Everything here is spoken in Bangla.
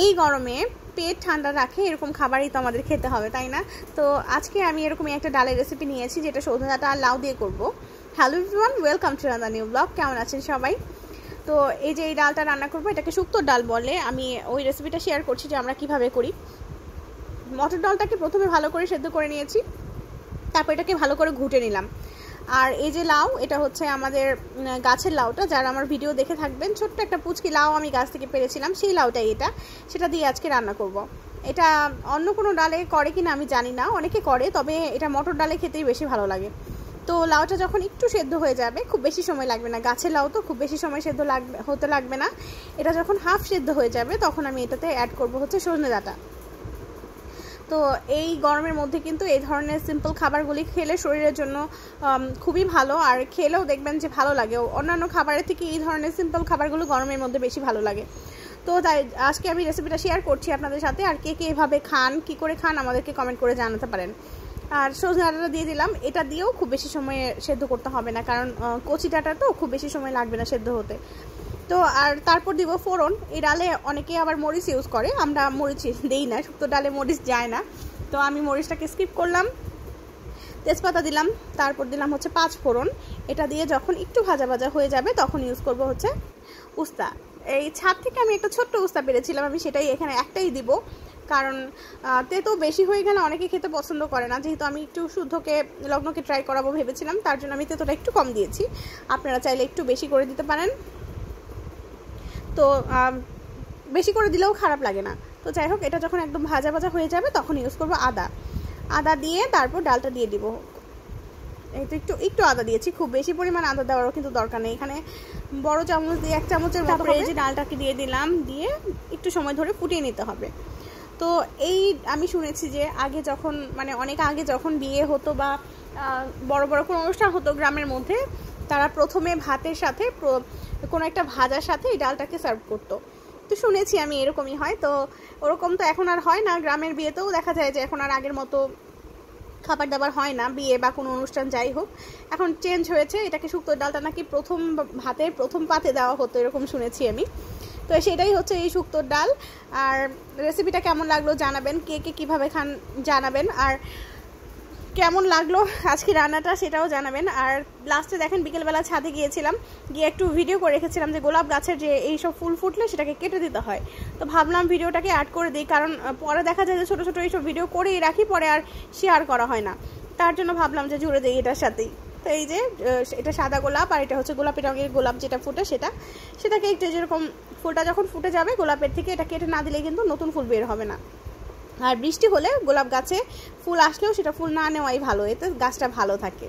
এই গরমে পেট ঠান্ডা রাখে এরকম খাবারই তো আমাদের খেতে হবে, তাই না? তো আজকে আমি এরকমই একটা ডালের রেসিপি নিয়েছি, যেটা সজনে ডাঁটা আর লাউ দিয়ে করব। Hello everyone, welcome to another new blog. কেমন আছেন সবাই? তো এই যে এই ডালটা রান্না করব, এটাকে শুক্তোর ডাল বলে। আমি ওই রেসিপিটা শেয়ার করছি যে আমরা কিভাবে করি। মটর ডালটাকে প্রথমে ভালো করে সেদ্ধ করে নিয়েছি, তারপর এটাকে ভালো করে ঘুটে নিলাম। আর এই যে লাউ, এটা হচ্ছে আমাদের গাছের লাউটা, যারা আমার ভিডিও দেখে থাকবেন। ছোট্ট একটা পুচকি লাউ আমি গাছ থেকে পেরেছিলাম, সেই লাউটাই সেটা দিয়ে আজকে রান্না করব। এটা অন্য কোনো ডালে করে কিনা আমি জানি না, অনেকে করে, তবে এটা মটর ডালে খেতেই বেশি ভালো লাগে। তো লাউটা যখন একটু সেদ্ধ হয়ে যাবে, খুব বেশি সময় লাগবে না, গাছের লাউ তো খুব বেশি সময় সেদ্ধ হতে লাগবে না। এটা যখন হাফ সেদ্ধ হয়ে যাবে, তখন আমি এটাতে অ্যাড করব হচ্ছে সজনে ডাঁটা। তো এই গরমের মধ্যে কিন্তু এই ধরনের সিম্পল খাবারগুলি খেলে শরীরের জন্য খুবই ভালো, আর খেলেও দেখবেন যে ভালো লাগে। অন্যান্য খাবারের থেকে এই ধরনের সিম্পল খাবারগুলো গরমের মধ্যে বেশি ভালো লাগে। তো তাই আজকে আমি রেসিপিটা শেয়ার করছি আপনাদের সাথে। আর কে কে এভাবে খান, কী করে খান, আমাদেরকে কমেন্ট করে জানাতে পারেন। আর সজনে ডাঁটাটা দিয়ে দিলাম, এটা দিয়েও খুব বেশি সময় সেদ্ধ করতে হবে না, কারণ কচি ডাঁটা তো খুব বেশি সময় লাগবে না সেদ্ধ হতে। তো আর তারপর দিব ফোড়ন। এই ডালে অনেকে আবার মরিচ ইউজ করে, আমরা মরিচ দেই না, শুক্তো ডালে মরিচ যায় না, তো আমি মরিচটাকে স্কিপ করলাম। তেজপাতা দিলাম, তারপর দিলাম হচ্ছে 5 ফোড়ন। এটা দিয়ে যখন একটু ভাজা ভাজা হয়ে যাবে, তখন ইউজ করব হচ্ছে উস্তা। এই ছাদ থেকে আমি একটা ছোট্ট উস্তা পেরেছিলাম, আমি সেটাই এখানে একটাই দিব, কারণ তেতো বেশি হয়ে গেলে অনেকে খেতে পছন্দ করে না। যেহেতু আমি একটু শুদ্ধকে লগ্নকে ট্রাই করাবো ভেবেছিলাম, তার জন্য আমি তেতোটা একটু কম দিয়েছি। আপনারা চাইলে একটু বেশি করে দিতে পারেন, তো বেশি করে দিলেও খারাপ লাগে না। তো যাই হোক, এটা যখন একদম ভাজা ভাজা হয়ে যাবে, তখন ইউজ করব আদা দিয়ে তারপর ডালটা দিয়ে দিব। এই তো একটু একটু আদা দিয়েছি, খুব বেশি পরিমাণ আদা দেওয়ারও কিন্তু দরকার নেই। এখানে বড় চামচ দিয়ে 1 চামচের মতো এই যে ডালটাকে দিয়ে দিলাম, দিয়ে একটু সময় ধরে ফুটিয়ে নিতে হবে। তো এই আমি শুনেছি যে আগে যখন অনেক আগে যখন বিয়ে হতো বা বড় বড় কোনো অনুষ্ঠান হতো গ্রামের মধ্যে, তারা প্রথমে ভাতের সাথে কোনো একটা ভাজার সাথে এই ডালটাকে সার্ভ করতো। তো শুনেছি আমি এরকমই হয়। তো ওরকম তো এখন আর হয় না, গ্রামের বিয়েতেও দেখা যায় যে এখন আর আগের মতো খাবার দাবার হয় না, বিয়ে বা কোনো অনুষ্ঠান যাই হোক, এখন চেঞ্জ হয়েছে। এটাকে শুক্তোর ডালটা নাকি প্রথম ভাতের প্রথম পাতে দেওয়া হতো, এরকম শুনেছি আমি। তো সেটাই হচ্ছে এই শুক্তোর ডাল। আর রেসিপিটা কেমন লাগলো জানাবেন, কে কে কীভাবে খান জানাবেন, আর কেমন লাগলো আজকে রান্নাটা সেটাও জানাবেন। আর লাস্টে দেখেন, বিকেলবেলা ছাদে গিয়েছিলাম, গিয়ে একটু ভিডিও করে রেখেছিলাম যে গোলাপ গাছের যে এইসব ফুল ফুটলে সেটাকে কেটে দিতে হয়। তো ভাবলাম ভিডিওটাকে অ্যাড করে দিই, কারণ পরে দেখা যায় যে ছোটো ছোটো এইসব ভিডিও করেই রাখি, পরে আর শেয়ার করা হয় না। তার জন্য ভাবলাম যে জুড়ে দিই এটার সাথেই। তো এই যে এটা সাদা গোলাপ, আর এটা হচ্ছে গোলাপি রঙের গোলাপ যেটা ফুটে সেটাকে একটু যেরকম ফুলটা যখন ফুটে যাবে গোলাপের থেকে, এটা কেটে না দিলে কিন্তু নতুন ফুল বের হবে না। আর বৃষ্টি হলে গোলাপ গাছে ফুল আসলেও সেটা ফুল না নেওয়াই ভালো, এতে গাছটা ভালো থাকে।